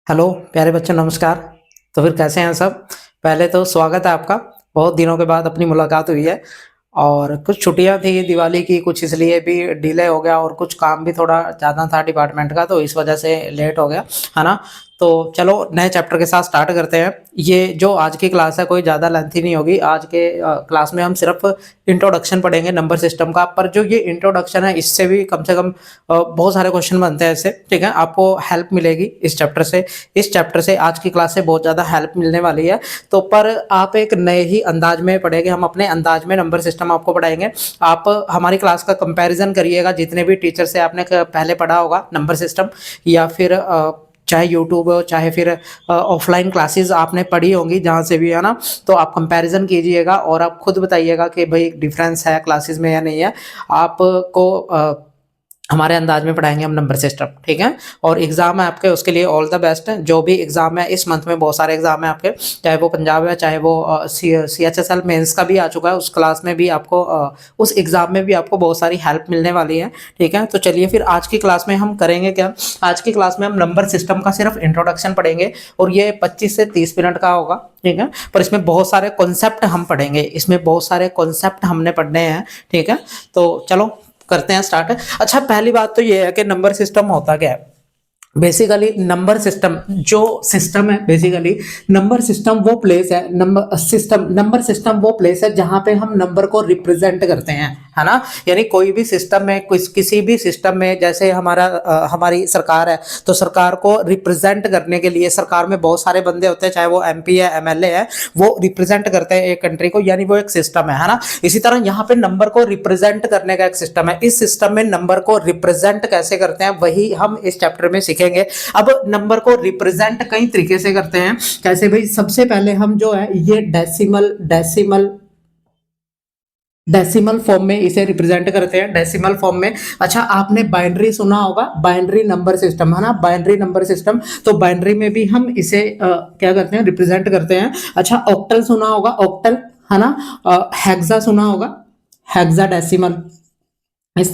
Hello प्यारे बच्चों, नमस्कार। तो फिर कैसे हैं सब? पहले तो स्वागत है आपका। बहुत दिनों के बाद अपनी मुलाकात हुई है और कुछ छुट्टियां थी दिवाली की, कुछ इसलिए भी डिले हो गया और कुछ काम भी थोड़ा ज़्यादा था डिपार्टमेंट का, तो इस वजह से लेट हो गया, है ना। तो चलो नए चैप्टर के साथ स्टार्ट करते हैं। ये जो आज की क्लास है कोई ज़्यादा लेंथी नहीं होगी। आज के क्लास में हम सिर्फ इंट्रोडक्शन पढ़ेंगे नंबर सिस्टम का, पर जो ये इंट्रोडक्शन है इससे भी कम से कम बहुत सारे क्वेश्चन बनते हैं इससे, ठीक है। आपको हेल्प मिलेगी इस चैप्टर से। इस चैप्टर से आज की क्लास से बहुत ज़्यादा हेल्प मिलने वाली है। तो पर आप एक नए ही अंदाज में पढ़ेंगे, हम अपने अंदाज में नंबर सिस्टम आपको पढ़ाएंगे। आप हमारी क्लास का कंपैरिजन करिएगा जितने भी टीचर से आपने पहले पढ़ा होगा नंबर सिस्टम, या फिर चाहे यूट्यूब हो, चाहे फिर ऑफलाइन क्लासेस आपने पढ़ी होंगी जहाँ से भी, है ना। तो आप कंपैरिजन कीजिएगा और आप खुद बताइएगा कि भाई डिफरेंस है क्लासेस में या नहीं है। आपको हमारे अंदाज में पढ़ाएंगे हम नंबर सिस्टम, ठीक है। और एग्जाम है आपके, उसके लिए ऑल द बेस्ट। जो भी एग्जाम है इस मंथ में, बहुत सारे एग्जाम है आपके, चाहे वो पंजाब है, चाहे वो CHSL मेंस का भी आ चुका है, उस क्लास में भी आपको उस एग्जाम में भी आपको बहुत सारी हेल्प मिलने वाली है, ठीक है। तो चलिए फिर आज की क्लास में हम करेंगे क्या। आज की क्लास में हम नंबर सिस्टम का सिर्फ इंट्रोडक्शन पढ़ेंगे और ये 25 से 30 मिनट का होगा, ठीक है। पर इसमें बहुत सारे कॉन्सेप्ट हम पढ़ेंगे, इसमें बहुत सारे कॉन्सेप्ट हमने पढ़ने हैं, ठीक है। तो चलो करते हैं स्टार्ट। अच्छा, पहली बात तो ये है कि नंबर सिस्टम होता क्या है। बेसिकली नंबर सिस्टम जो सिस्टम है, बेसिकली नंबर सिस्टम वो प्लेस है, नंबर सिस्टम वो प्लेस है जहां पे हम नंबर को रिप्रेजेंट करते हैं, है ना। यानी कोई भी सिस्टम में, किसी भी सिस्टम में, जैसे हमारी सरकार है, तो सरकार को रिप्रेजेंट करने के लिए सरकार में बहुत सारे बंदे होते हैं, चाहे वो MP है, MLA है, वो रिप्रेजेंट करते हैं एक कंट्री को, यानी वो एक सिस्टम है ना। इसी तरह यहाँ पे नंबर को रिप्रेजेंट करने का एक सिस्टम है। इस सिस्टम में नंबर को रिप्रेजेंट कैसे करते हैं वही हम इस चैप्टर में सीखेंगे। अब नंबर को रिप्रेजेंट कई तरीके से करते हैं। कैसे भाई? सबसे पहले हम जो है ये डेसिमल फॉर्म में इसे रिप्रेजेंट करते हैं, डेसिमल फॉर्म में। अच्छा, आपने बाइनरी सुना होगा, बाइनरी नंबर सिस्टम, है ना, बाइनरी नंबर सिस्टम। तो बाइनरी में भी हम इसे क्या करते हैं, रिप्रेजेंट करते हैं। अच्छा, ऑक्टल सुना होगा, ऑक्टल, है ना। हेक्सा सुना होगा, हेक्सा डेसिमल। इस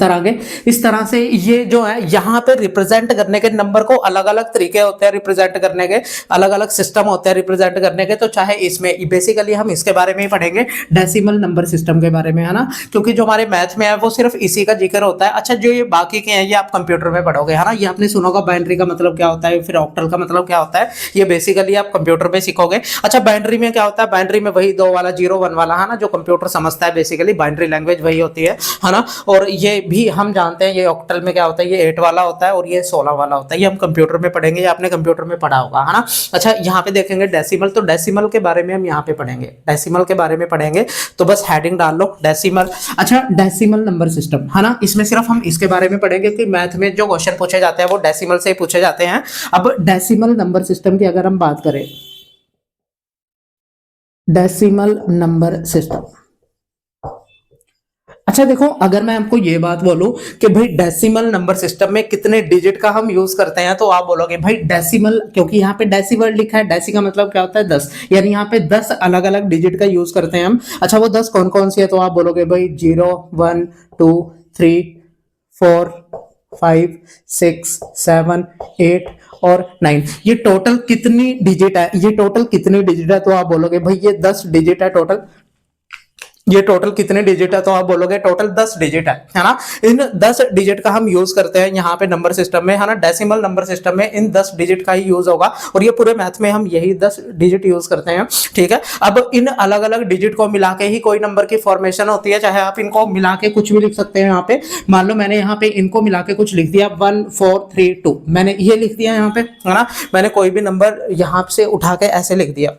तरह से ये जो है यहाँ पे रिप्रेजेंट करने के नंबर को अलग अलग तरीके होते हैं रिप्रेजेंट करने के, अलग अलग सिस्टम होते हैं रिप्रेजेंट करने के। तो चाहे इसमें बेसिकली हम इसके बारे में ही पढ़ेंगे, डेसिमल नंबर सिस्टम के बारे में, है ना, क्योंकि जो हमारे मैथ में है वो सिर्फ इसी का जिक्र होता है। अच्छा, जो ये बाकी के हैं ये आप कंप्यूटर में पढ़ोगे, है ना। ये आपने सुना होगा बाइनरी का मतलब क्या होता है, फिर ऑक्टल का मतलब क्या होता है, ये बेसिकली आप कंप्यूटर में सीखोगे। अच्छा, बाइनरी में क्या होता है? बाइनरी में वही 2 वाला 0 1 वाला, है ना, जो कंप्यूटर समझता है, बेसिकली बाइनरी लैंग्वेज वही होती है ना। और ये भी हम जानते हैं ये ऑक्टल में क्या होता है, ये 8 वाला होता है और ये 16 वाला होता है। ये हम कंप्यूटर में पढ़ेंगे, ये आपने कंप्यूटर में पढ़ा होगा, है ना। अच्छा, यहाँ पे देखेंगे डेसिमल, तो डेसिमल के बारे में हम यहाँ पे पढ़ेंगे, डेसिमल के बारे में पढ़ेंगे। तो बस हेडिंग डाल लो डेसिमल। अच्छा, डेसिमल नंबर सिस्टम, है ना, इसमें सिर्फ हम इसके बारे में पढ़ेंगे कि मैथ में जो क्वेश्चन पूछे जाते हैं वो डेसिमल से पूछे जाते हैं। अब डेसिमल नंबर सिस्टम की अगर हम बात करें, डेसिमल नंबर सिस्टम। अच्छा देखो, अगर मैं आपको ये बात बोलूं कि भाई डेसिमल नंबर सिस्टम में कितने डिजिट का हम यूज करते हैं, तो आप बोलोगे भाई डेसिमल, क्योंकि यहाँ पे डेसिमल लिखा है, डेसी का मतलब क्या होता है 10, यानी यहाँ पे 10 अलग अलग डिजिट का यूज करते हैं हम। अच्छा, वो 10 कौन कौन सी है? तो आप बोलोगे भाई 0 1 2 3 4 5 6 7 8 और 9। ये टोटल कितनी डिजिट है? ये टोटल कितनी डिजिट है? तो आप बोलोगे भाई ये 10 डिजिट है टोटल। ये टोटल कितने डिजिट है? तो आप बोलोगे टोटल 10 डिजिट है ना। इन 10 डिजिट का हम यूज करते हैं यहाँ पे नंबर सिस्टम में, है ना। डेसिमल नंबर सिस्टम में इन 10 डिजिट का ही यूज होगा और ये पूरे मैथ में हम यही 10 डिजिट यूज करते हैं, ठीक है। अब इन अलग अलग डिजिट को मिला के ही कोई नंबर की फॉर्मेशन होती है, चाहे आप इनको मिला के कुछ भी लिख सकते हैं। यहाँ पे मान लो मैंने यहाँ पे इनको मिला के कुछ लिख दिया 1 4 3 2, मैंने ये लिख दिया यहाँ पे, है ना। मैंने कोई भी नंबर यहाँ से उठा के ऐसे लिख दिया,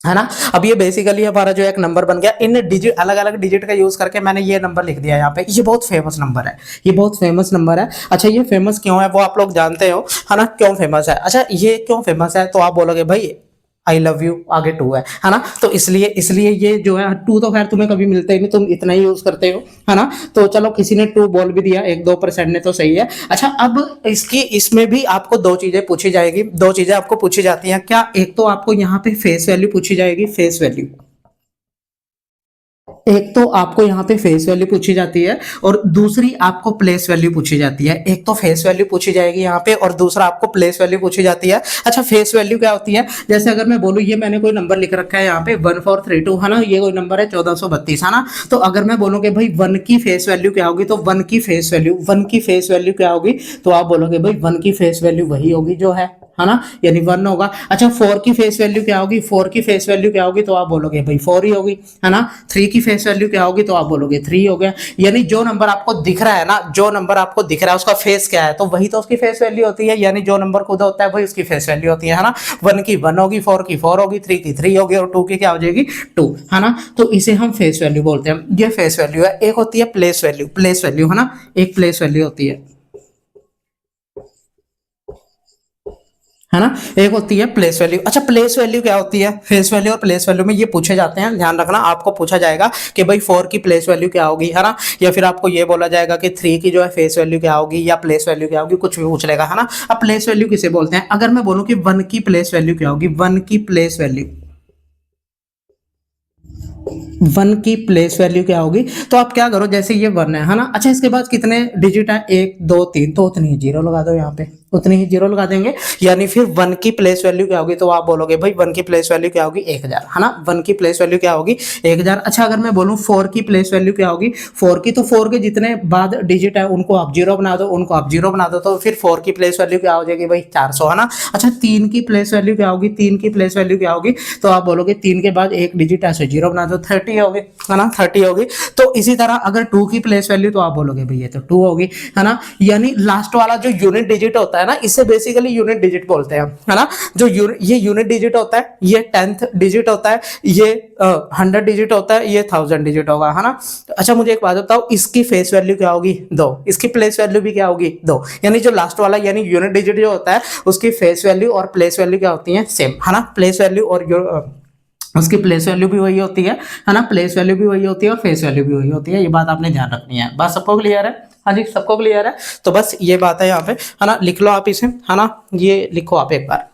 है ना। अब ये बेसिकली हमारा जो एक नंबर बन गया, इन डिजिट अलग अलग डिजिट का यूज करके मैंने ये नंबर लिख दिया यहाँ पे। ये बहुत फेमस नंबर है, ये बहुत फेमस नंबर है। अच्छा, ये फेमस क्यों है वो आप लोग जानते हो, है ना, क्यों फेमस है। अच्छा, ये क्यों फेमस है? तो आप बोलोगे भाई आई लव यू आगे 2 है ना। तो इसलिए इसलिए ये जो है 2 तो खैर तुम्हें कभी मिलता ही नहीं, तुम इतना ही यूज करते हो, है ना। तो चलो किसी ने 2 बोल भी दिया, 1-2% ने, तो सही है। अच्छा, अब इसमें भी आपको 2 चीजें पूछी जाएगी, 2 चीजें आपको पूछी जाती हैं क्या। एक तो आपको यहाँ पे फेस वैल्यू पूछी जाएगी, फेस वैल्यू, एक तो आपको यहाँ पे फेस वैल्यू पूछी जाती है और दूसरी आपको प्लेस वैल्यू पूछी जाती है। एक तो फेस वैल्यू पूछी जाएगी यहाँ पे और दूसरा आपको प्लेस वैल्यू पूछी जाती है। अच्छा, फेस वैल्यू क्या होती है? जैसे अगर मैं बोलूँ, ये मैंने कोई नंबर लिख रखा है यहाँ पे 1432 है ना, ये कोई नंबर है 1432 है ना। तो अगर मैं बोलूँ कि भाई वन की फेस वैल्यू क्या होगी, तो वन की फेस वैल्यू क्या होगी, तो आप बोलोगे भाई वन की फेस वैल्यू वही होगी जो है ना, यानी वन होगा। अच्छा, फोर की फेस वैल्यू क्या होगी, फोर की फेस वैल्यू क्या होगी, तो आप बोलोगे भाई फोर ही होगी, है ना। थ्री की फेस वैल्यू क्या होगी, तो आप बोलोगे थ्री हो गया। यानी जो नंबर आपको दिख रहा है ना, जो नंबर आपको दिख रहा है उसका फेस क्या है, तो वही तो उसकी फेस वैल्यू होती है। यानी जो नंबर खुद होता है वही उसकी फेस वैल्यू होती है ना। वन की वन होगी, फोर की फोर होगी, थ्री की थ्री होगी और टू की क्या हो जाएगी, टू, है ना। तो इसे हम फेस वैल्यू बोलते हैं। ये फेस वैल्यू है। एक होती है प्लेस वैल्यू है ना, एक प्लेस वैल्यू होती है ना, एक होती है प्लेस वैल्यू। अच्छा, प्लेस वैल्यू क्या होती है? फेस वैल्यू और प्लेस वैल्यू में ये पूछे जाते हैं, ध्यान रखना। आपको पूछा जाएगा कि भाई फोर की प्लेस वैल्यू क्या होगी, है ना, या फिर आपको ये बोला जाएगा कि थ्री की जो है फेस वैल्यू क्या होगी या प्लेस वैल्यू क्या होगी, कुछ भी पूछ लेगा, है ना। अब प्लेस वैल्यू किसे बोलते हैं? अगर मैं बोलूं कि वन की प्लेस वैल्यू क्या होगी, वन की प्लेस वैल्यू क्या होगी, तो आप क्या करो, जैसे ये वन है ना। अच्छा, इसके बाद कितने डिजिट है, एक दो तीन, तो उतनी ही जीरो लगा दो यहाँ पे, उतनी ही जीरो लगा देंगे। यानी फिर वन की प्लेस वैल्यू क्या होगी, तो आप बोलोगे भाई वन की प्लेस वैल्यू क्या होगी, 1000, है ना। वन की प्लेस वैल्यू क्या होगी, 1000। अच्छा, अगर मैं बोलूं फोर की प्लेस वैल्यू क्या होगी, फोर की, तो फोर के जितने बाद डिजिट है उनको आप जीरो बना दो, तो फिर फोर की प्लेस वैल्यू क्या हो जाएगी भाई, 400, है ना। अच्छा, तीन की प्लेस वैल्यू क्या होगी, तो आप बोलोगे तीन के बाद एक डिजिट ऐसे जीरो बना दो, 30 होगी, है ना, 30 होगी। तो इसी तरह अगर टू की प्लेस वैल्यू, तो आप बोलोगे भैया तो टू होगी, है ना। यानी लास्ट वाला जो यूनिट डिजिट होता है ना, इसे बेसिकली यूनिट डिजिट बोलते हैं, है ना। जो ये यूनिट डिजिट होता है, ये 10th डिजिट होता है, ये 100 डिजिट होता है, ये 1000 डिजिट होगा, है ना। अच्छा, मुझे एक बात बताओ, इसकी फेस वैल्यू क्या होगी, दो, इसकी प्लेस वैल्यू भी क्या होगी, दो। यानी जो लास्ट वाला यानी यूनिट डिजिट जो होता है, उसकी फेस वैल्यू और प्लेस वैल्यू क्या होती है, सेम, है ना। प्लेस वैल्यू और उसकी प्लेस वैल्यू भी वही होती है ना। प्लेस वैल्यू भी वही होती है और फेस वैल्यू भी वही होती है। ये बात आपने ध्यान रखनी है। बात सबको क्लियर है? हाँ जी, सबको क्लियर है। तो बस ये बात है यहाँ पे, है ना। लिख लो आप इसे, है ना, ये लिखो आप एक बार।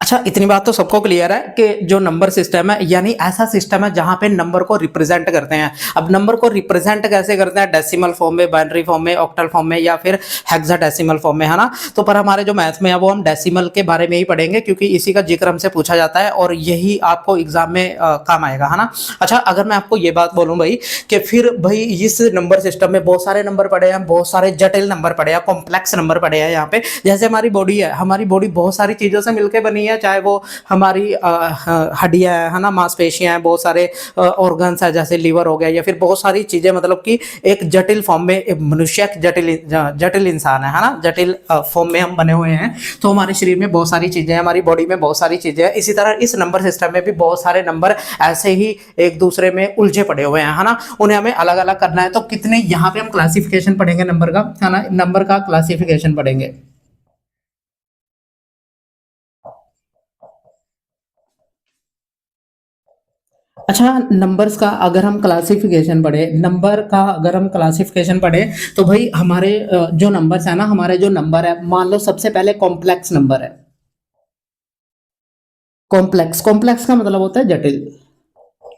अच्छा, इतनी बात तो सबको क्लियर है कि जो नंबर सिस्टम है, यानी ऐसा सिस्टम है जहां पे नंबर को रिप्रेजेंट करते हैं। अब नंबर को रिप्रेजेंट कैसे करते हैं, डेसिमल फॉर्म में, बाइनरी फॉर्म में, ऑक्टल फॉर्म में या फिर हेक्साडेसिमल फॉर्म में, है ना। तो पर हमारे जो मैथ में है वो हम डेसिमल के बारे में ही पढ़ेंगे, क्योंकि इसी का जिक्र हमसे पूछा जाता है और यही आपको एग्जाम में काम आएगा, है ना। अच्छा, अगर मैं आपको ये बात बोलूं भाई कि फिर भाई इस नंबर सिस्टम में बहुत सारे नंबर पड़े हैं, बहुत सारे जटिल नंबर पड़े हैं, कॉम्प्लेक्स नंबर पड़े हैं यहाँ पे। जैसे हमारी बॉडी है, हमारी बॉडी बहुत सारी चीजों से मिलकर बनी है, चाहे वो हमारी हड्डियां है ना, मांसपेशियां हैं, बहुत सारे ऑर्गन्स है, जैसे लीवर हो गया, या फिर बहुत सारी चीजें, मतलब कि एक जटिल फॉर्म में एक मनुष्य जटिल जटिल इंसान है ना, जटिल फॉर्म में हम बने हुए हैं। तो हमारे शरीर में बहुत सारी चीजें हैं, हमारी बॉडी में बहुत सारी चीजें हैं। इसी तरह इस नंबर सिस्टम में भी बहुत सारे नंबर ऐसे ही एक दूसरे में उलझे पड़े हुए हैं, है ना। उन्हें हमें अलग अलग करना है। तो कितने यहाँ पे हम क्लासिफिकेशन पढ़ेंगे नंबर का, है ना, नंबर का क्लासिफिकेशन पढ़ेंगे। अच्छा, नंबर्स का अगर हम क्लासिफिकेशन पढ़े, तो भाई हमारे जो नंबर्स है ना, हमारे जो नंबर है, मान लो सबसे पहले कॉम्प्लेक्स नंबर है। कॉम्प्लेक्स का मतलब होता है जटिल,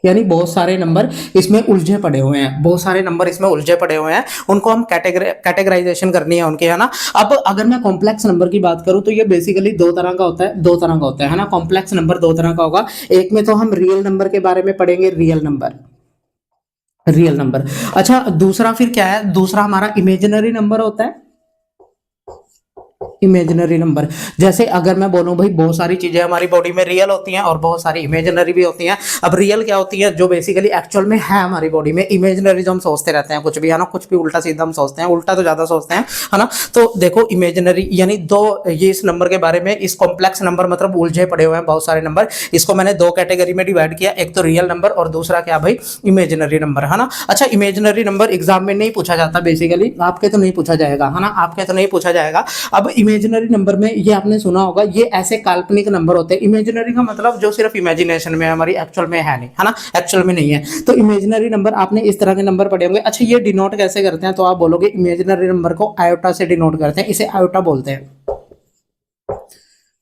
यानी बहुत सारे नंबर इसमें उलझे पड़े हुए हैं, उनको हम कैटेगराइजेशन करनी है उनके, है ना। अब अगर मैं कॉम्प्लेक्स नंबर की बात करूं, तो ये बेसिकली दो तरह का होता है, है ना। कॉम्प्लेक्स नंबर दो तरह का होगा। एक में तो हम रियल नंबर के बारे में पढ़ेंगे, रियल नंबर। अच्छा, दूसरा फिर क्या है, दूसरा हमारा इमेजिनरी नंबर होता है। Imaginary number. जैसे अगर मैं बोलूं भाई बहुत सारी चीजें हमारी बॉडी में रियल होती हैं और बहुत सारी इमेजिनरी भी होती हैं। अब रियल क्या होती है, जो बेसिकली एक्चुअल में है हमारी बॉडी में। इमेजिनरी जो हम सोचते रहते हैं कुछ भी, है ना, कुछ भी उल्टा सीधा हम सोचते हैं, उल्टा तो ज्यादा सोचते हैं, है ना। तो देखो इमेजिनरी यानी दो, ये इस नंबर के बारे में, इस कॉम्प्लेक्स नंबर मतलब उलझे पड़े हुए हैं बहुत सारे नंबर, इसको मैंने दो कैटेगरी में डिवाइड किया, एक तो रियल नंबर और दूसरा क्या भाई, इमेजिनरी नंबर, है ना। अच्छा इमेजिनरी नंबर एग्जाम में नहीं पूछा जाता, बेसिकली आपके तो नहीं पूछा जाएगा, है ना, आपके तो नहीं पूछा जाएगा। अब इमेजिनरी नंबर में ये आपने सुना होगा, ये ऐसे काल्पनिक नंबर होते हैं। इमेजिनरी का मतलब जो सिर्फ इमेजिनेशन में, हमारी एक्चुअल में है नहीं, है ना, एक्चुअल में नहीं है। तो इमेजिनरी नंबर आपने इस तरह के नंबर पढ़े होंगे। अच्छा ये डिनोट कैसे करते हैं, तो आप बोलोगे इमेजिनरी नंबर को आयोटा से डिनोट करते हैं, इसे आयोटा बोलते हैं,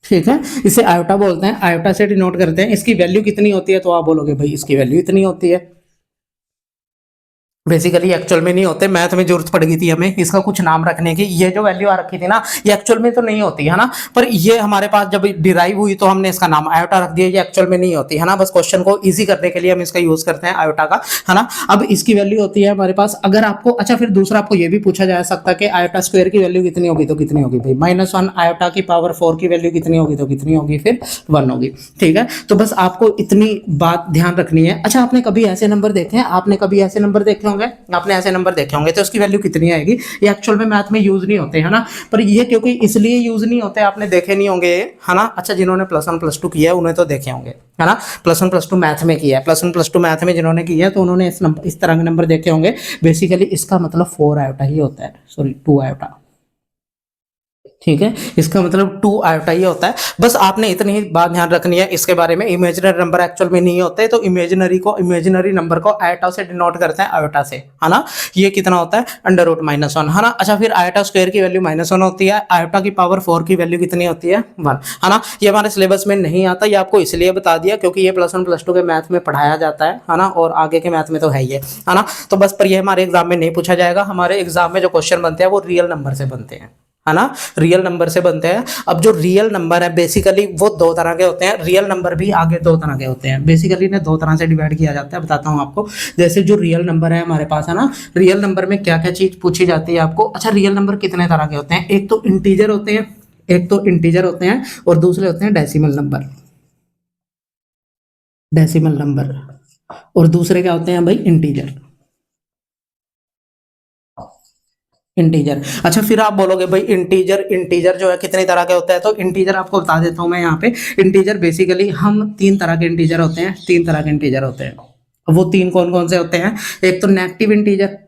ठीक है, इसे आयोटा बोलते हैं, आयोटा से डिनोट करते हैं। इसकी वैल्यू कितनी होती है, तो आप बोलोगे भाई इसकी वैल्यू इतनी होती है। बेसिकली एक्चुअल में नहीं होते, मैथ में जरूरत पड़ गई थी हमें इसका कुछ नाम रखने की। ये जो वैल्यू आ रखी थी ना, ये एक्चुअल में तो नहीं होती, है ना, पर ये हमारे पास जब डिराइव हुई तो हमने इसका नाम आयोटा रख दिया। ये एक्चुअल में नहीं होती, है ना, बस क्वेश्चन को इजी करने के लिए हम इसका यूज करते हैं आयोटा का, है ना। अब इसकी वैल्यू होती है हमारे पास, अगर आपको, अच्छा फिर दूसरा आपको ये भी पूछा जा सकता है कि आयोटा स्क्वायर की वैल्यू कितनी होगी, तो कितनी होगी भाई -1, आयोटा की पावर 4 की वैल्यू कितनी होगी, तो कितनी होगी, फिर 1 होगी, ठीक है। तो बस आपको इतनी बात ध्यान रखनी है। अच्छा आपने कभी ऐसे नंबर देखे हैं, आपने कभी ऐसे नंबर देखे होंगे, आपने ऐसे नंबर देखे होंगे, तो इसकी वैल्यू कितनी आएगी। ये एक्चुअल में मैथ में यूज नहीं होते, है ना, पर ये क्योंकि इसलिए यूज नहीं होते, आपने देखे नहीं होंगे, है ना। अच्छा जिन्होंने +1 +2 किया है उन्हें तो देखे होंगे, है ना, +1 +2 मैथ में किया है, +1 +2 मैथ में जिन्होंने किया है तो उन्होंने इस तरह के नंबर देखे होंगे। बेसिकली इसका मतलब 4 आयोटा ही होता है, सॉरी 2 आयोटा, ठीक है, इसका मतलब 2 आयोटा ही होता है। बस आपने इतनी ही बात ध्यान रखनी है इसके बारे में। इमेजिनरी नंबर एक्चुअल में नहीं होते, तो इमेजिनरी नंबर को आयोटा से डिनोट करते हैं, आयोटा से, है ना। ये कितना होता है, √-1, है ना। अच्छा फिर आयोटा स्क्वायर की वैल्यू -1 होती है, आयोटा की पावर 4 की वैल्यू कितनी होती है, 1, है ना। ये हमारे सिलेबस में नहीं आता, ये आपको इसलिए बता दिया क्योंकि ये +1 +2 के मैथ में पढ़ाया जाता है ना, और आगे के मैथ में तो है ही है ना। तो बस पर ये हमारे एग्जाम में नहीं पूछा जाएगा। हमारे एग्जाम में जो क्वेश्चन बनते हैं वो रियल नंबर से बनते हैं, है ना, रियल नंबर से बनते हैं। अब जो रियल नंबर है बेसिकली वो दो तरह के होते हैं, रियल नंबर भी आगे दो तरह के होते हैं। बेसिकली इन्हें दो तरह से डिवाइड किया जाता है, बताता हूं आपको। जैसे जो रियल नंबर है हमारे पास, है ना, रियल नंबर में क्या क्या चीज पूछी जाती है आपको। अच्छा रियल नंबर कितने तरह के होते हैं, एक तो इंटीजर होते हैं, एक तो इंटीजर होते हैं, और दूसरे होते हैं डेसिमल नंबर, डेसिमल नंबर, और दूसरे क्या होते हैं भाई, इंटीजर, इंटीजर। अच्छा फिर आप बोलोगे भाई इंटीजर, इंटीजर जो है कितनी तरह के होते हैं, तो इंटीजर आपको बता देता हूं मैं यहाँ पे। इंटीजर बेसिकली हम 3 तरह के इंटीजर होते हैं, 3 तरह के इंटीजर होते हैं। वो 3 कौन कौन से होते हैं, एक तो नेगेटिव इंटीजर,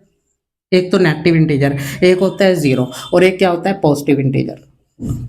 एक तो नेगेटिव इंटीजर, एक होता है 0, और एक क्या होता है, पॉजिटिव इंटीजर।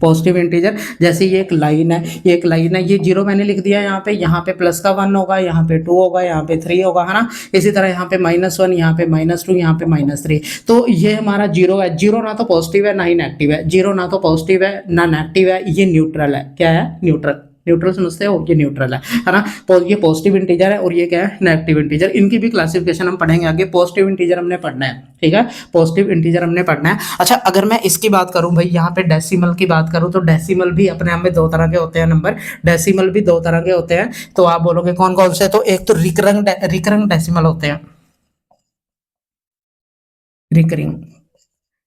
पॉजिटिव इंटीजर, जैसे ये एक लाइन है, ये एक लाइन है, ये 0 मैंने लिख दिया यहाँ पे प्लस का 1 होगा, यहाँ पे 2 होगा, यहाँ पे 3 होगा, है ना। इसी तरह यहाँ पे -1, यहाँ पे -2, यहाँ पे -3। तो ये हमारा 0 है। 0 ना तो पॉजिटिव है ना ही नेगेटिव है, 0 ना तो पॉजिटिव है ना नेगेटिव है, ये न्यूट्रल है। क्या है, न्यूट्रल, न्यूट्रल समझते हो, ये न्यूट्रल है ना। ये पॉजिटिव इंटीजर है और ये क्या है, नेगेटिव इंटीजर। इनकी भी क्लासिफिकेशन हम पढ़ेंगे आगे। पॉजिटिव इंटीजर हमने पढ़ना है, ठीक है, पॉजिटिव इंटीजर हमने पढ़ना है। अच्छा अगर मैं इसकी बात करूं भाई, यहाँ पे डेसिमल की बात करूं, तो डेसिमल भी अपने आप में 2 तरह के होते हैं नंबर, डेसिमल भी 2 तरह के होते हैं। तो आप बोलोगे कौन कौन से, तो एक तो रिकरिंग डेसिमल होते हैं, रिकरिंग,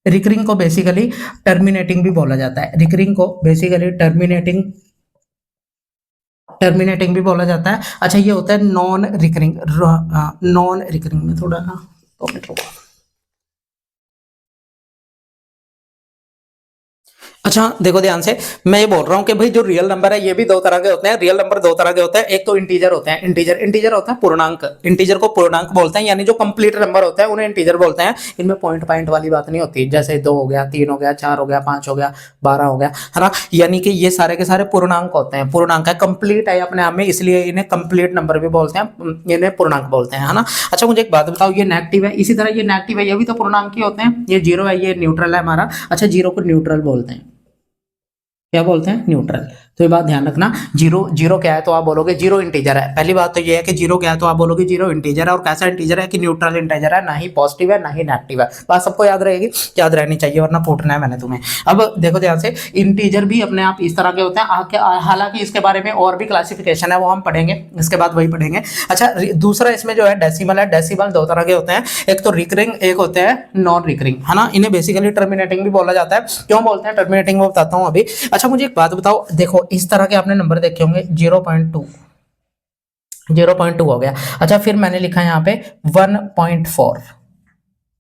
रिकरिंग को बेसिकली टर्मिनेटिंग भी बोला जाता है, रिकरिंग को बेसिकली टर्मिनेटिंग भी बोला जाता है। अच्छा ये होता है नॉन रिकरिंग, नॉन रिकरिंग में थोड़ा ना 2 मिनट रुको। अच्छा देखो ध्यान से, मैं ये बोल रहा हूँ कि भाई जो रियल नंबर है ये भी 2 तरह के होते हैं। रियल नंबर 2 तरह के होते हैं, एक तो इंटीजर होते हैं, इंटीजर होता है पूर्णांक, इंटीजर को पूर्णांक बोलते हैं, यानी जो कंप्लीट नंबर होते हैं उन्हें इंटीजर बोलते हैं। इनमें पॉइंट पॉइंट वाली बात नहीं होती, जैसे 2 हो गया, 3 हो गया, 4 हो गया, 5 हो गया, 12 हो गया, है ना। यानी कि ये सारे के सारे पूर्णांक होते हैं, पूर्णांक है, कंप्लीट है अपने आप में, इसलिए इन्हें कंप्लीट नंबर भी बोलते हैं, इन्हें पूर्णांक बोलते हैं, है ना। अच्छा मुझे एक बात बताओ, ये नेगेटिव है, इसी तरह ये नेगेटिव है, ये भी तो पूर्णांक ही होते हैं। ये 0 है, ये न्यूट्रल है हमारा। अच्छा 0 को न्यूट्रल बोलते हैं, क्या बोलते हैं, न्यूट्रल। तो ये बात ध्यान रखना। जीरो जीरो क्या है तो आप बोलोगे जीरो इंटीजर है। पहली बात तो ये है कि जीरो क्या है तो आप बोलोगे जीरो इंटीजर है। और कैसा इंटीजर है कि न्यूट्रल इंटीजर है, ना ही पॉजिटिव है ना ही नेगेटिव है। बात सबको याद रहेगी, याद रहनी चाहिए, वरना फूटना है मैंने तुम्हें। अब देखो ध्यान से, इंटीजर भी अपने आप इस तरह के होते हैं। हालांकि इसके बारे में और भी क्लासिफिकेशन है, वो हम पढ़ेंगे, इसके बाद वही पढ़ेंगे। अच्छा, दूसरा इसमें जो है डेसिमल है। डेसिमल दो तरह के होते हैं, एक तो रिकरिंग, एक होते हैं नॉन रिकरिंग, है ना। इन्हें बेसिकली टर्मिनेटिंग भी बोला जाता है। क्यों बोलते हैं टर्मिनेटिंग, वो बताता हूं अभी। अच्छा, मुझे एक बात बताओ, देखो इस तरह के आपने नंबर देखे होंगे, 0.2, 0.2 हो गया। अच्छा, फिर मैंने लिखा है यहाँ पे 1.4,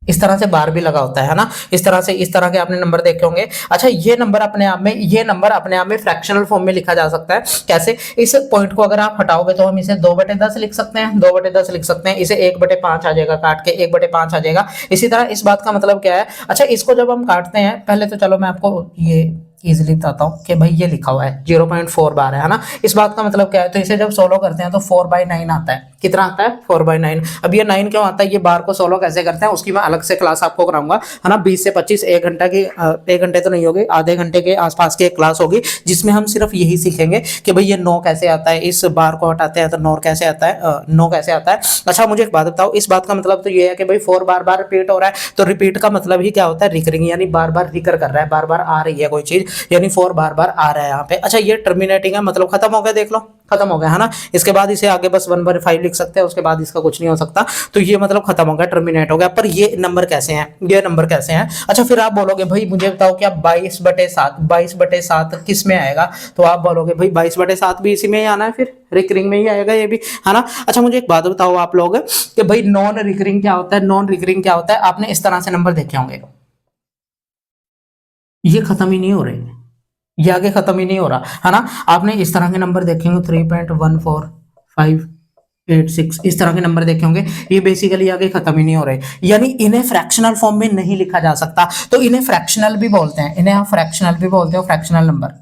इस तरह से बार भी लगा होता है ना। इस तरह से, इस तरह के आपने नंबर देखे होंगे। अच्छा, ये नंबर अपने आप में, ये नंबर अपने आप में फ्रैक्शनल फॉर्म में लिखा जा सकता है। कैसे? इस पॉइंट को अगर आप हटाओगे तो हम इसे 2/10 लिख सकते हैं, 2/10 लिख सकते हैं। इसे 1/5 आ जाएगा, काट के 1/5 आ जाएगा। इसी तरह इस बात का मतलब क्या है? अच्छा, इसको जब हम काटते हैं, पहले तो चलो मैं आपको ये इजीली बताता हूँ कि भाई ये लिखा हुआ है 0.4 बार है ना। इस बात का मतलब क्या है? तो इसे जब सोलो करते हैं तो 4/9 आता है। कितना आता है? 4/9। अब ये 9 क्यों आता है, ये बार को सोलो कैसे करते हैं, उसकी मैं अलग से क्लास आपको कराऊंगा, है ना। 20 से 25, 1 घंटा की, 1 घंटे तो नहीं होगी, आधे घंटे के आसपास की एक क्लास होगी, जिसमें हम सिर्फ यही सीखेंगे कि भाई ये 9 कैसे आता है, इस बार को हटाते हैं तो 9 कैसे आता है, 9 कैसे आता है। अच्छा, मुझे एक बात बताओ, इस बात का मतलब तो ये है कि भाई 4 बार बार रिपीट हो रहा है, तो रिपीट का मतलब ही क्या होता है? रिकरिंग, यानी बार बार रिकर कर रहा है, बार बार आ रही है कोई चीज, यानी 4 बार बार आ रहा है यहाँ पे। अच्छा, ये टर्मिनेटिंग है, मतलब खत्म हो गया, देख लो खत्म हो गया, है ना। इसके बाद इसे आगे बस 1/5 लिख सकते हैं, उसके बाद इसका कुछ नहीं हो सकता। तो ये मतलब खत्म हो गया, टर्मिनेट हो गया। पर ये नंबर कैसे हैं, ये नंबर कैसे हैं? अच्छा, फिर आप बोलोगे भाई मुझे बताओ क्या 22/7, 22/7 किस में आएगा? तो आप बोलोगे भाई 22/7 भी इसी में ही आना है, फिर रिकरिंग में ही आएगा ये भी, है ना। अच्छा, मुझे एक बात बताओ आप लोग कि भाई नॉन रिकरिंग क्या होता है? नॉन रिकरिंग क्या होता है? आपने इस तरह से नंबर देखे होंगे, ये खत्म ही नहीं हो रहे, ये आगे खत्म ही नहीं हो रहा, है ना। आपने इस तरह के नंबर देखे होंगे, 3.14, 5, 8, 6, इस तरह के नंबर देखे होंगे। ये बेसिकली आगे खत्म ही नहीं हो रहे, यानी इन्हें फ्रैक्शनल फॉर्म में नहीं लिखा जा सकता। तो इन्हें फ्रैक्शनल भी बोलते हैं, इन्हें आप फ्रैक्शनल भी बोलते हो, फ्रैक्शनल नंबर,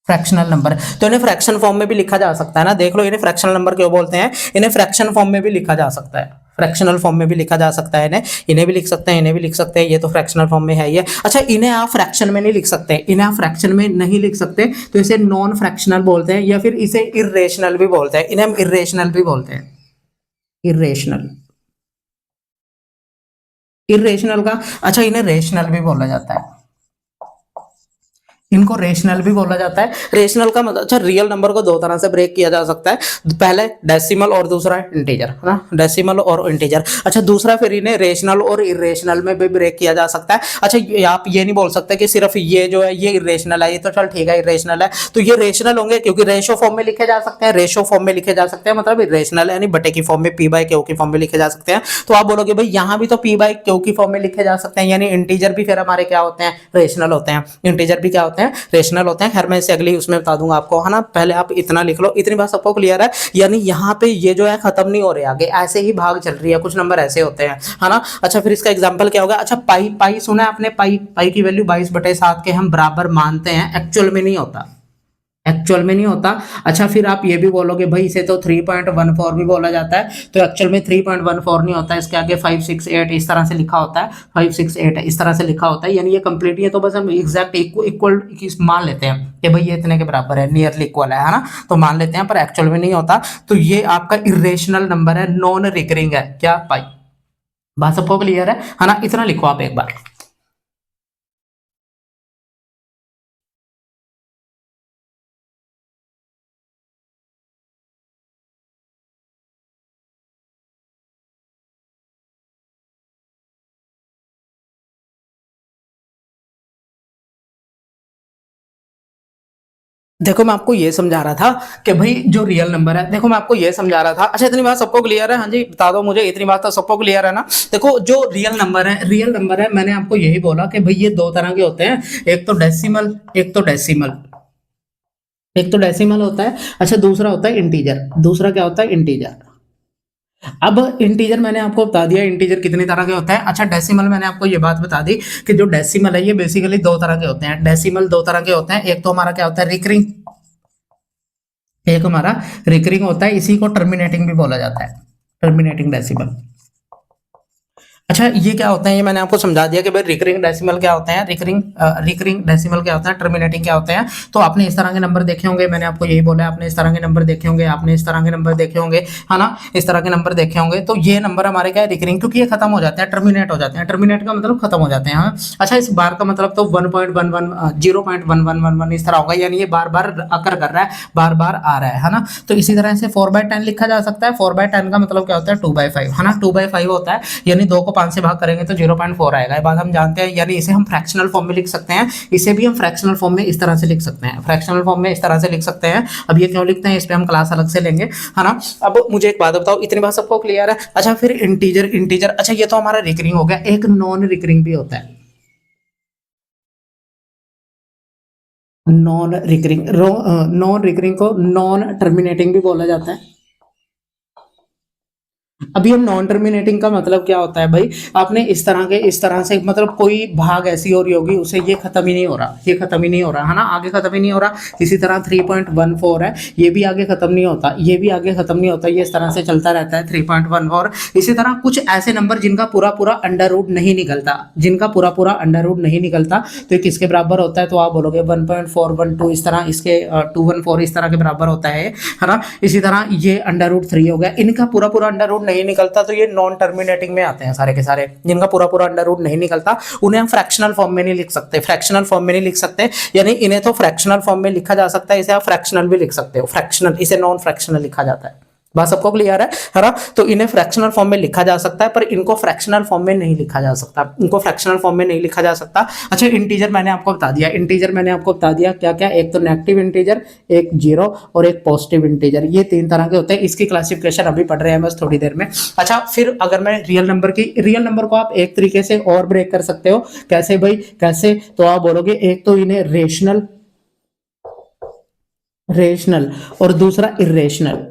फ्रैक्शनल नंबर। तो इन्हें फ्रैक्शन फॉर्म में भी लिखा जा सकता है ना। देख लो, इन्हें फ्रैक्शनल नंबर क्यों बोलते हैं? इन्हें फ्रैक्शन फॉर्म में भी लिखा जा सकता है, फ्रैक्शनल फॉर्म में भी लिखा जा सकता है। इन्हें इन्हें भी लिख सकते हैं, इन्हें भी लिख सकते हैं, ये तो फ्रैक्शनल फॉर्म में है ये। अच्छा, इन्हें आप फ्रैक्शन में नहीं लिख सकते, इन्हें आप फ्रैक्शन में नहीं लिख सकते, तो इसे नॉन फ्रैक्शनल बोलते हैं, या फिर इसे इरेशनल भी बोलते हैं। इन्हें हम इरेशनल भी बोलते हैं, इरेशनल, इरेशनल का। अच्छा, इन्हें रेशनल भी बोला जाता है, इनको रेशनल भी बोला जाता है। रेशनल का मतलब, अच्छा, रियल नंबर को दो तरह से ब्रेक किया जा सकता है, पहले डेसिमल और दूसरा इंटीजर, है ना, डेसिमल और इंटीजर। अच्छा, दूसरा फिर इन्हें रेशनल और इरेशनल में भी ब्रेक किया जा सकता है। अच्छा, आप ये नहीं बोल सकते कि सिर्फ ये जो है ये इरेशनल है, ये तो चल ठीक है इरेशनल है, तो ये रेशनल होंगे क्योंकि रेशो फॉर्म में लिखे जा सकते हैं, रेशो फॉर्म में लिखे जा सकते हैं, मतलब इरेशनल यानी बटे की फॉर्म में, p/q की फॉर्म में लिखे जा सकते हैं। तो आप बोलोगे भाई यहाँ भी तो p/q की फॉर्म में लिखे जा सकते हैं, यानी इंटीजर भी फिर हमारे क्या होते हैं? रेशनल होते हैं, इंटीजर भी क्या होते हैं? रेशनल होते हैं। खैर मैं इसे अगली उसमें बता दूंगा आपको, है ना। पहले आप इतना लिख लो, इतनी बात सबको क्लियर है? यानी यहाँ पे ये जो है खत्म नहीं हो रहे, आगे ऐसे ही भाग चल रही है, कुछ नंबर ऐसे होते हैं, है ना। अच्छा, फिर इसका एग्जांपल क्या होगा? अच्छा, पाई, पाई सुना है आपने? पाई, पाई की वैल्यू 22/7 के हम बराबर मानते हैं, एक्चुअल में नहीं होता, एक्चुअल में नहीं होता। अच्छा, फिर आप ये भी बोलोगे भाई इसे तो 3.14 भी बोला जाता है, तो एक्चुअल में 3.14 नहीं होता, इसके आगे 568 इस तरह से लिखा होता है, 568 इस तरह से लिखा होता है, यानी ये कंप्लीट है। तो बस हम एग्जैक्ट इक्वल मान लेते हैं कि भाई ये इतने के बराबर है, नियरली इक्वल है ना, तो मान लेते हैं, पर एक्चुअल में नहीं होता। तो ये आपका इरेशनल नंबर है, नॉन रिकरिंग है, क्या पाई? बात सबको क्लियर है ना। इतना लिखो आप एक बार। देखो, मैं आपको ये समझा रहा था कि भाई जो रियल नंबर है, देखो मैं आपको ये समझा रहा था। अच्छा, इतनी बात सबको क्लियर है? हाँ जी, बता दो मुझे, इतनी बात तो सबको क्लियर है ना। देखो, जो रियल नंबर है, रियल नंबर है, मैंने आपको यही बोला कि भाई ये दो तरह के होते हैं, एक तो डेसिमल, एक तो डेसिमल, एक तो डेसिमल होता है। अच्छा, दूसरा होता है इंटीजर, दूसरा क्या होता है? इंटीजर। अब इंटीजर मैंने आपको बता दिया, इंटीजर कितनी तरह के होते हैं। अच्छा, डेसिमल मैंने आपको ये बात बता दी कि जो डेसिमल है ये बेसिकली दो तरह के होते हैं, डेसिमल दो तरह के होते हैं। एक तो हमारा क्या होता है? रिकरिंग, एक हमारा रिकरिंग होता है, इसी को टर्मिनेटिंग भी बोला जाता है, टर्मिनेटिंग डेसिमल। अच्छा, ये क्या होता है, ये मैंने आपको समझा दिया कि भाई रिकरिंग डेसिमल क्या होते हैं, रिकरिंग डेसिमल क्या होता है, टर्मिनेटिंग क्या होते हैं। तो आपने इस तरह के नंबर देखे होंगे, मैंने आपको यही बोला, आपने इस तरह के नंबर देखे होंगे, आपने इस तरह के नंबर देखे होंगे, है ना, इस तरह के नंबर देखे होंगे। तो ये नंबर हमारे क्या है, रिकरिंग, क्योंकि ये खत्म हो जाते हैं, टर्मिनेट हो जाते हैं। टर्मिनेट का मतलब खत्म हो जाते हैं। हाँ, अच्छा, इस बार का मतलब तो 1.11 0.1111 इस तरह होगा, यानी ये बार बार अकर कर रहा है, बार बार आ रहा है ना। तो इसी तरह से 4/10 लिखा जा सकता है। 4/10 का मतलब क्या होता है, 2/5, है ना, 2/5 होता है, यानी 2 को 5 से भाग करेंगे तो 0.4 आएगा। ये बात हम जानते हैं, यानी इसे हम फ्रैक्शनल फॉर्म में लिख सकते हैं। इसे भी हम फ्रैक्शनल फॉर्म में इस तरह से लिख सकते हैं, फ्रैक्शनल फॉर्म में इस तरह से लिख सकते हैं। अब ये क्यों लिखते हैं, इस पे हम क्लास अलग से लेंगे, है ना। अब मुझे एक बात बताओ, इतनी बात सबको क्लियर है। अच्छा, फिर इंटीजर, इंटीजर, अच्छा ये तो हमारा रिकरिंग हो गया। एक नॉन रिकरिंग भी होता है, नॉन रिकरिंग, नॉन रिकरिंग को नॉन टर्मिनेटिंग भी बोला जाता है। अभी हम नॉन टर्मिनेटिंग का मतलब क्या होता है भाई, आपने इस तरह से मतलब कोई भाग ऐसी हो रही होगी, उसे ये खत्म ही नहीं हो रहा, ये खत्म ही नहीं हो रहा, है ना, आगे खत्म ही नहीं हो रहा। इसी तरह 3.14 है, ये भी आगे खत्म नहीं होता, ये भी आगे खत्म नहीं होता, ये इस तरह से चलता रहता है 3.14। इसी तरह कुछ ऐसे नंबर जिनका पूरा पूरा अंडर रूट नहीं निकलता, जिनका पूरा पूरा अंडर रूट नहीं निकलता, तो ये किसके बराबर होता है, तो आप बोलोगे 1.412, इस तरह इसके 214 इस तरह के बराबर होता है ना। इसी तरह ये अंडर रूट 3 हो गया, इनका पूरा पूरा अंडर रूट नहीं निकलता, तो ये नॉन टर्मिनेटिंग में आते हैं सारे के सारे। जिनका पूरा पूरा अंडर रूट नहीं निकलता, उन्हें हम फ्रैक्शनल फॉर्म में नहीं लिख सकते, फ्रैक्शनल फॉर्म में नहीं लिख सकते, यानी इन्हें तो फ्रैक्शनल फॉर्म में लिखा जा सकता है, इसे आप फ्रैक्शनल भी लिख सकते हो, फ्रैक्शनल, इसे नॉन फ्रैक्शनल लिखा जाता है। बात सबको क्लियर है ना। तो इन्हें फ्रैक्शनल फॉर्म में लिखा जा सकता है, पर इनको फ्रैक्शनल फॉर्म में नहीं लिखा जा सकता, इनको फ्रैक्शनल फॉर्म में नहीं लिखा जा सकता। अच्छा, इंटीजर मैंने आपको बता दिया, इंटीजर मैंने आपको बता दिया क्या क्या, एक तो नेगेटिव इंटीजर, एक जीरो और एक पॉजिटिव इंटीजर, ये 3 तरह के होते हैं। इसकी क्लासिफिकेशन अभी पढ़ रहे हैं बस थोड़ी देर में। अच्छा, फिर अगर मैं रियल नंबर को आप एक तरीके से और ब्रेक कर सकते हो, कैसे भाई, कैसे, तो आप बोलोगे एक तो इन्हें रेशनल, रेशनल और दूसरा इरेशनल,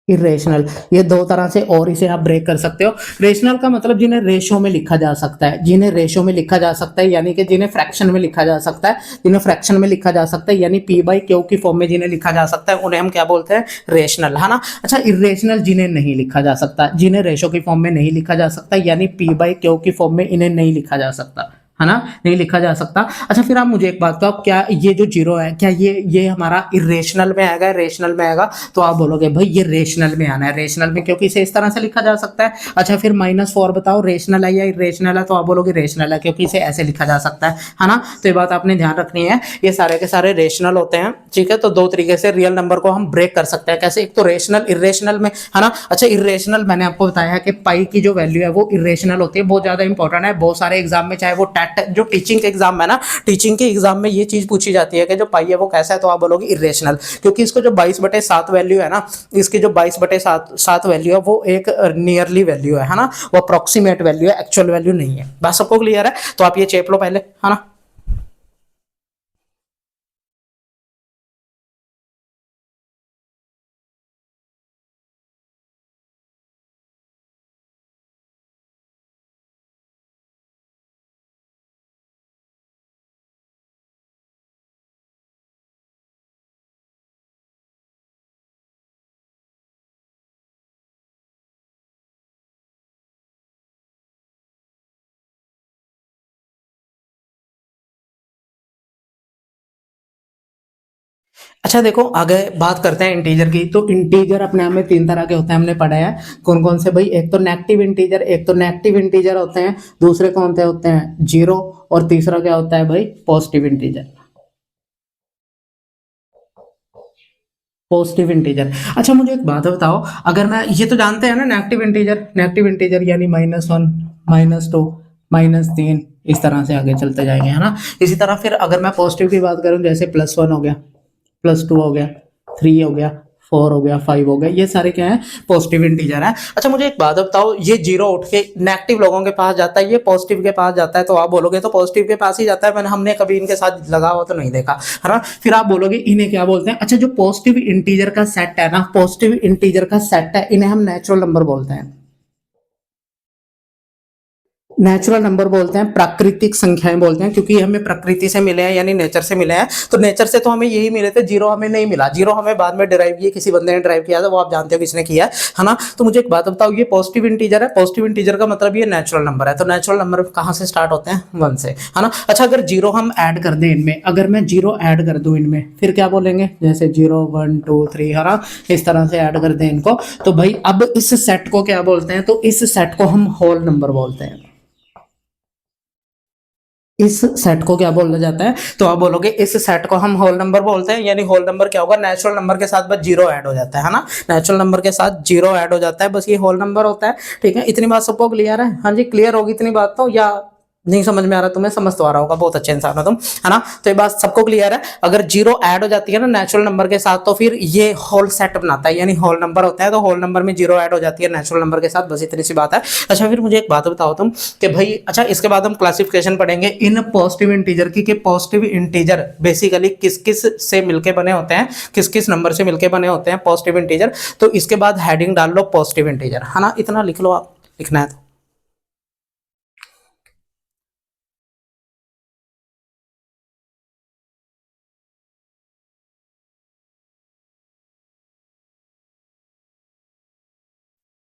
इरेशनल, ये 2 तरह से और इसे आप ब्रेक कर सकते हो। रेशनल का मतलब जिन्हें रेशो में लिखा जा सकता है, जिन्हें रेशो में लिखा जा सकता है, यानी कि जिन्हें फ्रैक्शन में लिखा जा सकता है, जिन्हें फ्रैक्शन में लिखा जा सकता है, यानी P/Q की फॉर्म में जिन्हें लिखा जा सकता है, उन्हें हम क्या बोलते हैं, रेशनल, है ना। अच्छा, इरेशनल जिन्हें नहीं लिखा जा सकता, जिन्हें रेशो की फॉर्म में नहीं लिखा जा सकता, यानी P/Q की फॉर्म में इन्हें नहीं लिखा जा सकता, है ना, नहीं लिखा जा सकता। अच्छा, फिर आप मुझे एक बात बताओ, क्या ये जो जीरो है, क्या ये हमारा इरेशनल में आएगा, रेशनल में आएगा, तो आप बोलोगे भाई ये रेशनल में आना है, रेशनल में, क्योंकि इसे इस तरह से लिखा जा सकता है। अच्छा, फिर -4 बताओ, रेशनल है या इरेशनल है, तो आप बोलोगे रेशनल है, क्योंकि इसे ऐसे लिखा जा सकता है ना। तो ये बात आपने ध्यान रखनी है, ये सारे के सारे रेशनल होते हैं, ठीक है। तो 2 तरीके से रियल नंबर को हम ब्रेक कर सकते हैं, कैसे, एक तो रेशनल, इरेशनल में, है ना। अच्छा, इरेशनल मैंने आपको बताया कि पाई की जो वैल्यू है वो इरेशनल होती है, बहुत ज्यादा इंपॉर्टेंट है, बहुत सारे एग्जाम में, चाहे वो टेट जो टीचिंग के एग्जाम है ना, टीचिंग के एग्जाम में ये चीज पूछी जाती है कि जो पाई है वो कैसा है, तो आप बोलोगे इरेशनल, क्योंकि इसको जो 22/7 वैल्यू है ना, इसकी जो 22/7 वैल्यू है वो एक नियरली वैल्यू है ना, वो अप्रोक्सीमेट वैल्यू है, एक्चुअल वैल्यू नहीं है। बात सबको क्लियर है, तो आप ये चेप लो पहले, है ना। अच्छा, देखो आगे बात करते हैं इंटीजर की। तो इंटीजर अपने आप में 3 तरह के होते हैं, हमने पढ़ा है। कौन कौन से भाई, एक तो नेगेटिव इंटीजर, एक तो नेगेटिव इंटीजर होते हैं, दूसरे कौन से होते हैं, जीरो, और तीसरा क्या होता है भाई, पॉजिटिव इंटीजर, पॉजिटिव इंटीजर। अच्छा, मुझे एक बात बताओ, अगर मैं, ये तो जानते हैं ना नेगेटिव इंटीजर, नेगेटिव इंटीजर यानी -1, -2, -3, इस तरह से आगे चलते जाएंगे, है ना। इसी तरह फिर अगर मैं पॉजिटिव की बात करूं, जैसे +1 हो गया, +2 हो गया, 3 हो गया, 4 हो गया, 5 हो गया, ये सारे क्या है, पॉजिटिव इंटीजर है। अच्छा, मुझे एक बात बताओ, ये जीरो उठ के नेगेटिव लोगों के पास जाता है, ये पॉजिटिव के पास जाता है, तो आप बोलोगे तो पॉजिटिव के पास ही जाता है, मैंने हमने कभी इनके साथ लगा हुआ तो नहीं देखा, है ना। फिर आप बोलोगे इन्हें क्या बोलते हैं। अच्छा, जो पॉजिटिव इंटीजर का सेट है ना, पॉजिटिव इंटीजर का सेट है, इन्हें हम नेचुरल नंबर बोलते हैं, नेचुरल नंबर बोलते हैं, प्राकृतिक संख्याएं बोलते हैं, क्योंकि हमें प्रकृति से मिले हैं यानी नेचर से मिले हैं। तो नेचर से तो हमें यही मिले थे, जीरो हमें नहीं मिला। जीरो हमें बाद में डिराइव किया, किसी बंदे ने डिराइव किया था, वो आप जानते हो किसने किया है ना। तो मुझे एक बात बताओ, ये पॉजिटिव इंटीजर है, पॉजिटिव इंटीजर का मतलब ये नेचुरल नंबर है। तो नेचुरल नंबर कहाँ से स्टार्ट होते हैं? 1 से, है ना। अच्छा, अगर जीरो हम ऐड कर दें इनमें, अगर मैं जीरो ऐड कर दूं इनमें, फिर क्या बोलेंगे? जैसे 0 1 2 3, है ना, इस तरह से ऐड कर दें इनको, तो भाई अब इस सेट को क्या बोलते हैं? तो इस सेट को हम होल नंबर बोलते हैं। इस सेट को क्या बोला जाता है? तो आप बोलोगे इस सेट को हम होल नंबर बोलते हैं, यानी होल नंबर क्या होगा? नेचुरल नंबर के साथ बस जीरो ऐड हो जाता है ना, नेचुरल नंबर के साथ जीरो ऐड हो जाता है, बस ये होल नंबर होता है। ठीक है, इतनी बात सबको क्लियर है? हाँ जी, क्लियर होगी इतनी बात तो, या नहीं समझ में आ रहा तुम्हें? समझ तो आ रहा होगा, बहुत अच्छे इंसान हो तुम, है ना। तो ये बात सबको क्लियर है। अगर जीरो ऐड हो जाती है ना नेचुरल नंबर के साथ, तो फिर ये होल सेट बनाता है, यानी होल नंबर होता है। तो होल नंबर में जीरो ऐड हो जाती है नेचुरल नंबर के साथ, बस इतनी सी बात है। अच्छा, फिर मुझे एक बात बताओ तुम कि भाई, अच्छा इसके बाद हम क्लासिफिकेशन पढ़ेंगे इन पॉजिटिव इंटीजर की, कि पॉजिटिव इंटीजर बेसिकली किस किस से मिलके बने होते हैं, किस किस नंबर से मिलके बने होते हैं पॉजिटिव इंटीजर। तो इसके बाद हेडिंग डाल लो पॉजिटिव इंटीजर, है ना, इतना लिख लो आप, लिखना है तो।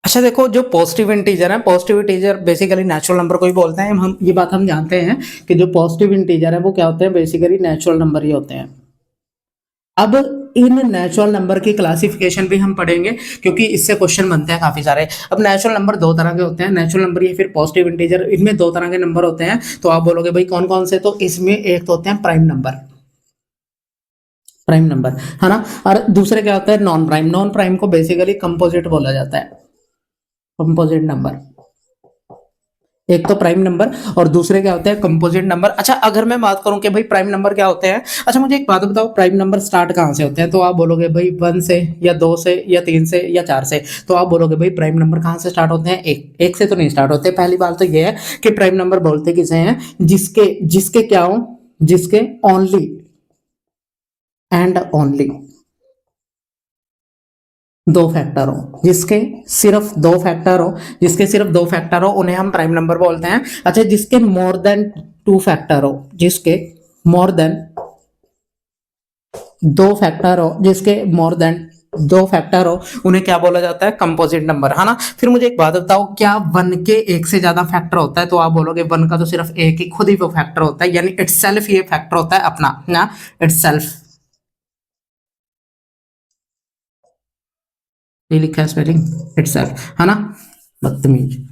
अच्छा देखो, जो पॉजिटिव इंटीजर है, positive integer basically natural number को ही बोलते हैं। हम ये बात हम जानते हैं कि जो पॉजिटिव इंटीजर है वो क्या होते हैं? बेसिकली नेचुरल नंबर ही होते हैं। अब इन नेचुरल नंबर की क्लासिफिकेशन भी हम पढ़ेंगे, क्योंकि इससे क्वेश्चन बनते हैं काफी सारे। अब नेचुरल नंबर दो तरह के होते हैं, नेचुरल नंबर या फिर पॉजिटिव इंटीजर, इनमें दो तरह के नंबर होते हैं। तो आप बोलोगे भाई कौन कौन से? तो इसमें एक तो होते हैं प्राइम नंबर, प्राइम नंबर, है ना, और दूसरे क्या होता है? Non prime. नॉन प्राइम को बेसिकली कंपोजिट बोला जाता है, कंपोजिट नंबर। एक तो प्राइम नंबर और दूसरे क्या होते हैं? Composite number. अच्छा, अगर मैं बात करूं कि भाई प्राइम नंबर क्या होते हैं, अच्छा मुझे एक बात बताओ, प्राइम नंबर स्टार्ट कहां से होते हैं? तो आप बोलोगे भाई 1 से या 2 से या 3 से या 4 से। तो आप बोलोगे भाई प्राइम नंबर कहां से स्टार्ट होते हैं? एक से तो नहीं स्टार्ट होते। पहली बात तो ये है कि प्राइम नंबर बोलते किसे हैं? जिसके जिसके क्या हो? जिसके ओनली एंड ओनली दो फैक्टर हो, जिसके सिर्फ दो फैक्टर हो, जिसके सिर्फ दो फैक्टर हो उन्हें हम प्राइम नंबर बोलते हैं। अच्छा, जिसके मोर देन टू फैक्टर हो, जिसके मोर देन दो फैक्टर हो, जिसके मोर देन दो फैक्टर हो, उन्हें क्या बोला जाता है? कंपोजिट नंबर, है ना। फिर मुझे एक बात बताओ, क्या वन के एक से ज्यादा फैक्टर होता है? तो आप बोलोगे वन का तो सिर्फ एक ही खुद ही वो फैक्टर होता है, यानी इटसेल्फ ये फैक्टर होता है अपना ना, इटसेल्फ। ये लिखा है स्पेलिंग इटसेल्फ, है ना, बदतमीज।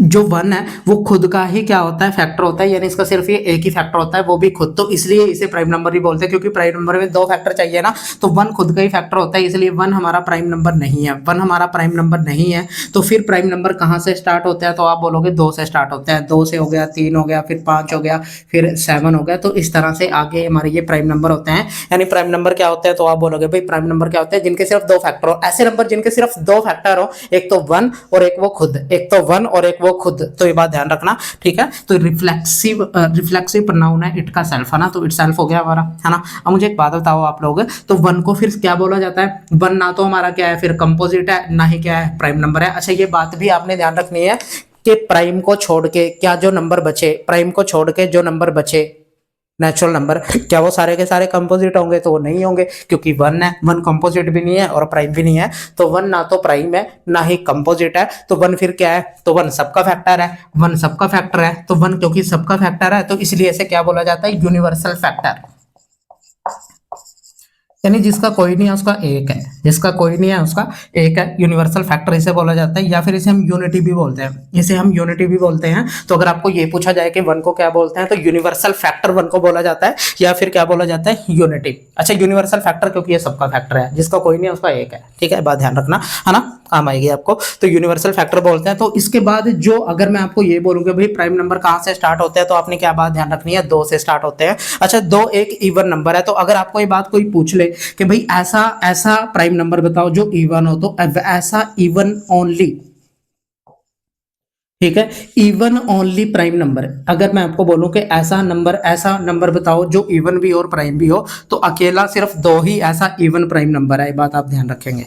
जो वन है वो खुद का ही क्या होता है? फैक्टर होता है, यानी इसका सिर्फ ये एक ही फैक्टर होता है, वो भी खुद। तो इसलिए इसे प्राइम नंबर ही बोलते हैं, क्योंकि प्राइम नंबर में दो फैक्टर चाहिए ना, तो वन खुद का ही फैक्टर होता है, इसलिए वन हमारा प्राइम नंबर नहीं है। वन हमारा प्राइम नंबर नहीं है। तो फिर प्राइम नंबर कहाँ से स्टार्ट होता है? तो आप बोलोगे 2 से स्टार्ट होता है। 2 से हो गया, 3 हो गया, फिर 5 हो गया, फिर 7 हो गया। तो इस तरह से आगे हमारे ये प्राइम नंबर होते हैं। यानी प्राइम नंबर क्या होते हैं? तो आप बोलोगे भाई प्राइम नंबर क्या होते हैं? जिनके सिर्फ दो फैक्टर हो। ऐसे नंबर जिनके सिर्फ दो फैक्टर हो, एक तो वन और एक वो खुद, एक तो वन और एक वो खुद। तो ये बात ध्यान रखना, ठीक है। तो रिफ्लेक्सिव प्रोनाउन है इट का सेल्फ, है ना, तो इट सेल्फ हो गया हमारा, है ना। अब मुझे एक बात बताओ आप लोग, तो वन को फिर क्या बोला जाता है? वन ना तो हमारा क्या है फिर कंपोजिट है, ना ही क्या है प्राइम नंबर है। अच्छा, ये बात भी आपने ध्यान रखनी है कि प्राइम को छोड़ के क्या जो नंबर बचे, प्राइम को छोड़ के जो नंबर बचे नेचुरल नंबर, क्या वो सारे के सारे कंपोजिट होंगे? तो वो नहीं होंगे, क्योंकि वन है, वन कंपोजिट भी नहीं है और प्राइम भी नहीं है। तो वन ना तो प्राइम है ना ही कंपोजिट है। तो वन फिर क्या है? तो वन सबका फैक्टर है, वन सबका फैक्टर है। तो वन क्योंकि सबका फैक्टर है, तो इसलिए इसे क्या बोला जाता है? Universal factor. यानी जिसका कोई नहीं है उसका एक है, जिसका कोई नहीं है उसका एक है, यूनिवर्सल फैक्टर इसे बोला जाता है। या फिर इसे हम यूनिटी भी बोलते हैं, इसे हम यूनिटी भी बोलते हैं। तो अगर आपको ये पूछा जाए कि वन को क्या बोलते हैं, तो यूनिवर्सल फैक्टर वन को बोला जाता है, या फिर क्या बोला जाता है? यूनिटी। अच्छा, यूनिवर्सल फैक्टर क्योंकि ये सबका फैक्टर है, जिसका कोई नहीं है उसका एक है, ठीक है, बात ध्यान रखना, है ना, काम आएगी आपको। तो यूनिवर्सल फैक्टर बोलते हैं। तो इसके बाद जो अगर मैं आपको ये बोलूंगा भाई प्राइम नंबर कहाँ से स्टार्ट होते हैं, तो आपने क्या बात ध्यान रखनी है? 2 से स्टार्ट होते हैं। अच्छा, 2 एक इवन नंबर है। तो अगर आपको ये बात कोई पूछ ले कि भाई ऐसा ऐसा प्राइम नंबर बताओ जो इवन हो, तो ऐसा इवन ओनली, ठीक है, इवन ओनली प्राइम नंबर। अगर मैं आपको बोलूं कि ऐसा नंबर बताओ जो इवन भी हो और प्राइम भी हो, तो अकेला सिर्फ 2 ही ऐसा इवन प्राइम नंबर है। ये बात आप ध्यान रखेंगे,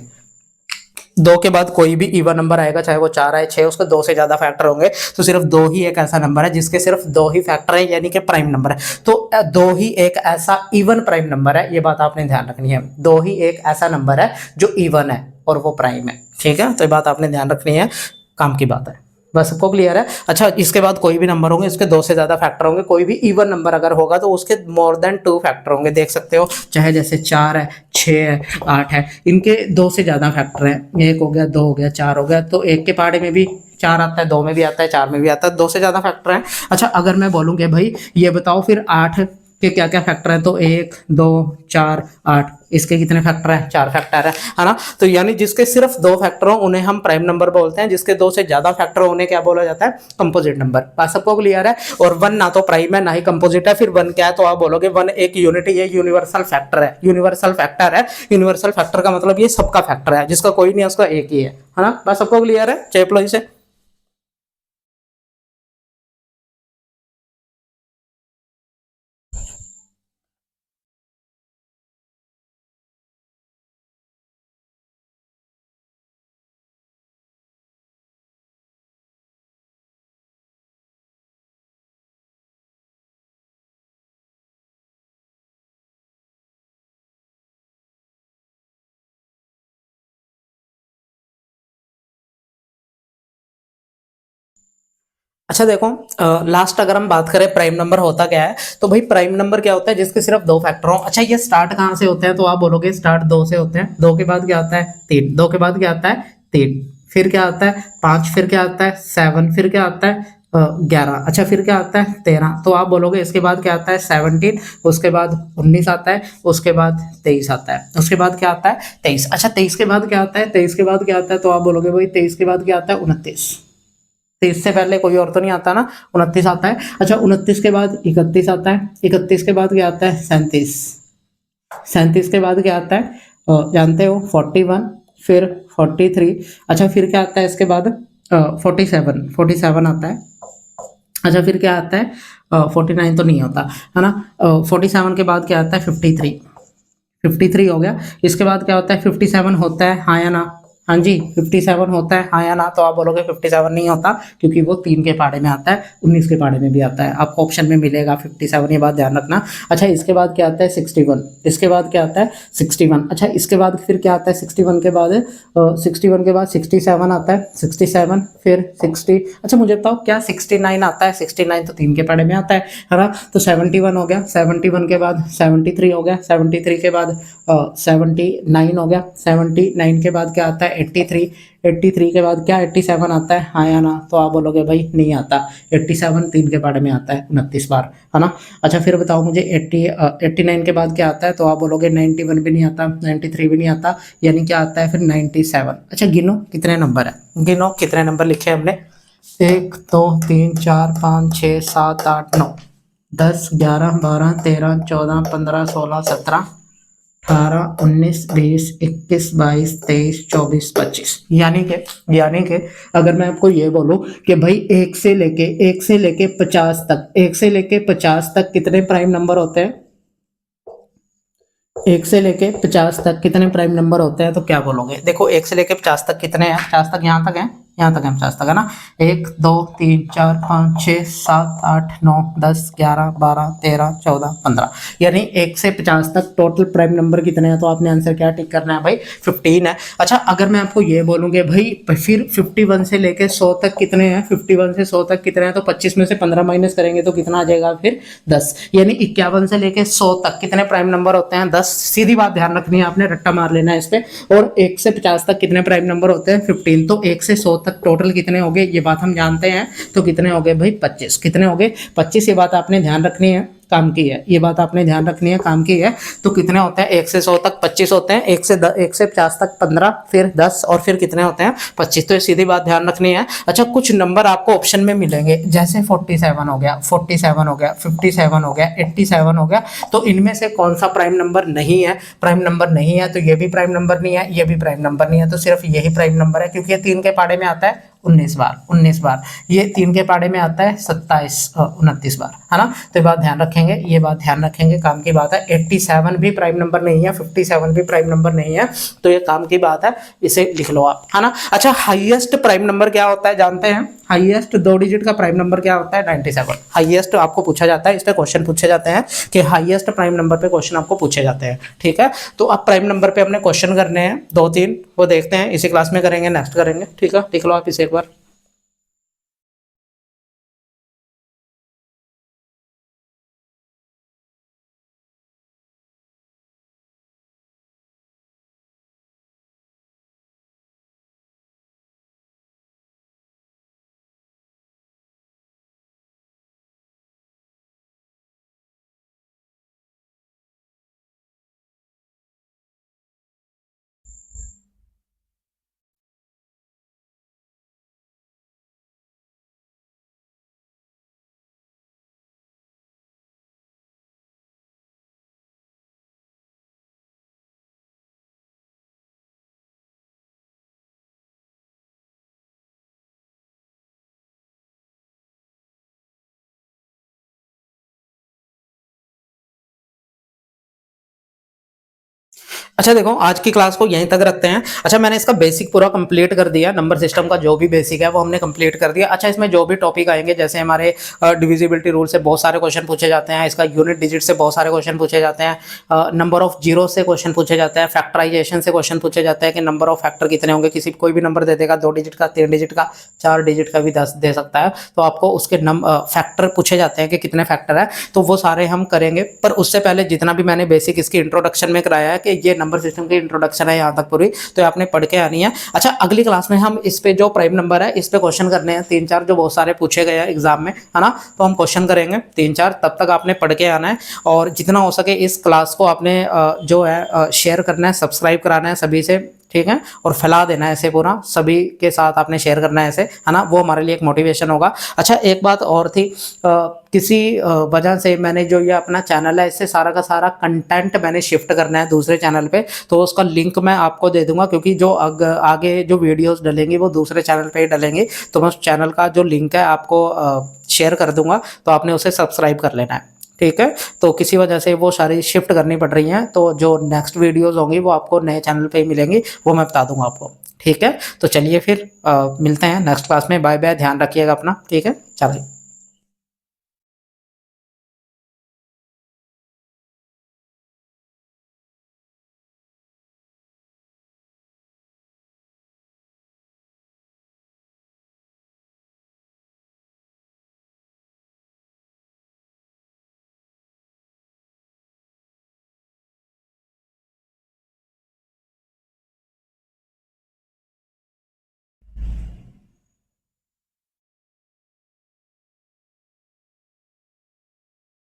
2 के बाद कोई भी इवन नंबर आएगा, चाहे वो 4 है 6, उसके 2 से ज्यादा फैक्टर होंगे, तो सिर्फ 2 ही एक ऐसा नंबर है जिसके सिर्फ 2 ही फैक्टर है, यानी कि प्राइम नंबर है। तो 2 ही एक ऐसा इवन प्राइम नंबर है, ये बात आपने ध्यान रखनी है। 2 ही एक ऐसा नंबर है जो इवन है और वो प्राइम है, ठीक है। तो ये बात आपने ध्यान रखनी है, काम की बात है। बस सबको क्लियर है। अच्छा, इसके बाद कोई भी नंबर होंगे, इसके 2 से ज्यादा फैक्टर होंगे। कोई भी इवन नंबर अगर होगा तो उसके मोर देन 2 फैक्टर होंगे, देख सकते हो। चाहे जैसे 4 है 6 है 8 है, इनके 2 से ज्यादा फैक्टर है। 1 हो गया, 2 हो गया, 4 हो गया, तो 1 के पहाड़े में भी 4 आता है, 2 में भी आता है, 4 में भी आता है, 2 से ज्यादा फैक्टर है। अच्छा, अगर मैं बोलूँगी भाई ये बताओ फिर 8 के क्या क्या फैक्टर है, तो 1 2 4 8, इसके कितने फैक्टर है? 4 फैक्टर है ना। तो यानी जिसके सिर्फ 2 फैक्टर हो उन्हें हम प्राइम नंबर बोलते हैं, जिसके 2 से ज्यादा फैक्टर हो उन्हें क्या बोला जाता है? Composite number. बात सबको क्लियर है। और 1 ना तो प्राइम है ना ही कंपोजिट है, फिर 1 क्या है? तो आप बोलोगे 1 एक यूनिटी है, यूनिवर्सल फैक्टर है। यूनिवर्सल फैक्टर है, यूनिवर्सल फैक्टर का मतलब ये सबका फैक्टर है, जिसका कोई नहीं है उसका एक ही है ना। बात सबको क्लियर है? चेप लो इसे। अच्छा देखो, लास्ट अगर हम बात करें प्राइम नंबर होता क्या है, तो भाई प्राइम नंबर क्या होता है? जिसके सिर्फ 2 फैक्टर हो। अच्छा, ये स्टार्ट कहाँ से होते हैं? तो आप बोलोगे स्टार्ट 2 से होते हैं। 2 के बाद क्या आता है? 3। 2 के बाद क्या आता है? 3। फिर क्या आता है? 5। फिर क्या आता है? 7। फिर क्या आता है? 11। अच्छा, फिर क्या आता है? 13। तो आप बोलोगे इसके बाद क्या आता है? 17। उसके बाद 19 आता है। उसके बाद 23 आता है। उसके बाद क्या आता है? 23। अच्छा, 23 के बाद क्या आता है? 23 के बाद क्या आता है? तो आप बोलोगे भाई 23 के बाद क्या आता है? 29। 23 से पहले कोई और तो नहीं आता ना, 29 आता है। अच्छा, 29 के बाद 31 आता है। 31 के बाद क्या आता है? 37। 37 के बाद क्या आता है? जानते हो, 41। फिर 43। अच्छा, फिर क्या आता है इसके बाद? 47। 47 आता है। अच्छा, फिर क्या आता है? 49 तो नहीं होता है ना। 47 के बाद क्या आता है? 53। 53 हो गया। इसके बाद क्या होता है? 57 होता है, हाँ या ना? हाँ जी, 57 होता है, हाँ या ना? तो आप बोलोगे 57 नहीं होता, क्योंकि वो 3 के पहाड़े में आता है, 19 के पहाड़े में भी आता है। आपको ऑप्शन में मिलेगा 57, ये बात ध्यान रखना। अच्छा, इसके बाद क्या आता है? 61। इसके बाद क्या आता है? 61। अच्छा, इसके बाद फिर क्या आता है? 61 के बाद 61 के बाद 67 आता है। 67 फिर 60। अच्छा, मुझे बताओ क्या 69 आता है? 69 तो 3 के पहाड़े में आता है ना। तो 71 हो गया। 71 के बाद 73 हो गया। 73 के बाद 79 हो गया। 79 के बाद क्या आता है? 83। 83 के बाद क्या 87 आता है, हाँ या ना? तो आप बोलोगे भाई नहीं आता। 87 3 के पहाड़े में आता है 29 बार, है ना। अच्छा, फिर बताओ मुझे 89 के बाद क्या आता है? तो आप बोलोगे 91 भी नहीं आता, 93 भी नहीं आता, यानी क्या आता है फिर 97। अच्छा, गिनो कितने नंबर है, गिनो कितने नंबर लिखे हमने? 1 2 3 4 5 6 7 8 9 10 11 12 13 14 15 16 17 18 19 20 21 22 23 24 25, यानी कि अगर मैं आपको ये बोलूं कि भाई 1 से लेके 50 तक, 1 से लेके 50 तक कितने प्राइम नंबर होते हैं? 1 से लेके 50 तक कितने प्राइम नंबर होते हैं? तो क्या बोलोगे? देखो, 1 से लेके 50 तक कितने हैं? 50 तक यहाँ तक है, यहाँ तक है 50 तक, है ना। 1 2 3 4 5 6 7 8 9 10 11 12 13 14 15, यानी 1 से 50 तक टोटल प्राइम नंबर कितने हैं? तो आपने आंसर क्या टिक करना है भाई? 15 है। अच्छा, अगर मैं आपको ये बोलूँगी भाई फिर 51 से लेके 100 तक कितने हैं? 51 से 100 तक कितने हैं? तो 25 में से 15 माइनस करेंगे तो कितना आ जाएगा फिर? 10, यानी 51 से लेके 100 तक कितने प्राइम नंबर होते हैं? 10। सीधी बात ध्यान रखनी है, आपने रट्टा मार लेना है इस पे। और 1 से 50 तक कितने प्राइम नंबर होते हैं? 15। तो 1 से 100 तक टोटल कितने हो गए, ये बात हम जानते हैं। तो कितने हो गए भाई? 25। कितने हो गए? 25। ये बात आपने ध्यान रखनी है, काम की है, ये बात आपने ध्यान रखनी है, काम की है। तो कितने होते हैं? 1 से 100 तक 25 होते हैं, 1 से 50 तक 15, फिर 10, और फिर कितने होते हैं? 25। तो ये सीधी बात ध्यान रखनी है। अच्छा, कुछ नंबर आपको ऑप्शन में मिलेंगे, जैसे 47 हो गया, 47 हो गया, 57 हो गया, 87 हो गया। तो इनमें से कौन सा प्राइम नंबर नहीं है? प्राइम नंबर नहीं है, तो ये भी प्राइम नंबर नहीं है, ये भी प्राइम नंबर नहीं है, तो सिर्फ यही प्राइम नंबर है, क्योंकि ये 3 के पहाड़े में आता है 19 बार। ये 3 के पाड़े में आता है 29 बार, है ना। तो ये बात ध्यान रखेंगे, ये बात ध्यान रखेंगे, काम की बात है। 87 भी प्राइम नंबर नहीं है, 57 भी प्राइम नंबर नहीं है, तो ये काम की बात है, इसे लिख लो आप, है ना। अच्छा, हाईएस्ट प्राइम नंबर क्या होता है जानते हैं? हाईएस्ट 2 डिजिट का प्राइम नंबर क्या होता है? 97। हाईएस्ट आपको पूछा जाता है, इस पे क्वेश्चन पूछे जाते हैं कि हाईएस्ट प्राइम नंबर पे क्वेश्चन आपको पूछे जाते हैं, ठीक है। तो अब प्राइम नंबर पे अपने क्वेश्चन करने हैं 2-3, वो देखते हैं, इसी क्लास में करेंगे, नेक्स्ट करेंगे, ठीक है। लिख लो आप इसे एक बार। अच्छा देखो, आज की क्लास को यहीं तक रखते हैं। अच्छा, मैंने इसका बेसिक पूरा कंप्लीट कर दिया, नंबर सिस्टम का जो भी बेसिक है वो हमने कंप्लीट कर दिया। अच्छा, इसमें जो भी टॉपिक आएंगे, जैसे हमारे डिविजिबिलिटी रूल से बहुत सारे क्वेश्चन पूछे जाते हैं, इसका यूनिट डिजिट से बहुत सारे क्वेश्चन पूछे जाते हैं, नंबर ऑफ जीरो से क्वेश्चन पूछे जाते हैं, फैक्टराइजेशन से क्वेश्चन पूछे जाते हैं कि नंबर ऑफ फैक्टर कितने होंगे, किसी कोई भी नंबर दे देगा, 2 डिजिट का, 3 डिजिट का, 4 डिजिट का भी दे सकता है, तो आपको उसके फैक्टर पूछे जाते हैं कि कितने फैक्टर है, तो वो सारे हम करेंगे। पर उससे पहले जितना भी मैंने बेसिक इसकी इंट्रोडक्शन में कराया है कि ये नंबर सिस्टम की इंट्रोडक्शन है यहाँ तक पूरी, तो आपने पढ़ के आनी है। अच्छा, अगली क्लास में हम इस पे जो प्राइम नंबर है इस पे क्वेश्चन करने हैं 3-4, जो बहुत सारे पूछे गए हैं एग्जाम में, है ना। तो हम क्वेश्चन करेंगे 3-4, तब तक आपने पढ़ के आना है, और जितना हो सके इस क्लास को आपने जो है शेयर करना है, सब्सक्राइब कराना है सभी से, ठीक है, और फैला देना है ऐसे पूरा, सभी के साथ आपने शेयर करना है ऐसे, है ना, वो हमारे लिए एक मोटिवेशन होगा। अच्छा, एक बात और थी, किसी वजह से मैंने जो ये अपना चैनल है इससे सारा का सारा कंटेंट मैंने शिफ्ट करना है दूसरे चैनल पे, तो उसका लिंक मैं आपको दे दूंगा, क्योंकि जो आगे जो वीडियोस डलेंगी वो दूसरे चैनल पे ही डलेंगी, तो मैं उस चैनल का जो लिंक है आपको शेयर कर दूंगा, तो आपने उसे सब्सक्राइब कर लेना है, ठीक है। तो किसी वजह से वो सारी शिफ्ट करनी पड़ रही हैं, तो जो नेक्स्ट वीडियोस होंगी वो आपको नए चैनल पे ही मिलेंगी, वो मैं बता दूंगा आपको, ठीक है। तो चलिए फिर मिलते हैं नेक्स्ट क्लास में, बाय बाय, ध्यान रखिएगा अपना, ठीक है, चलिए।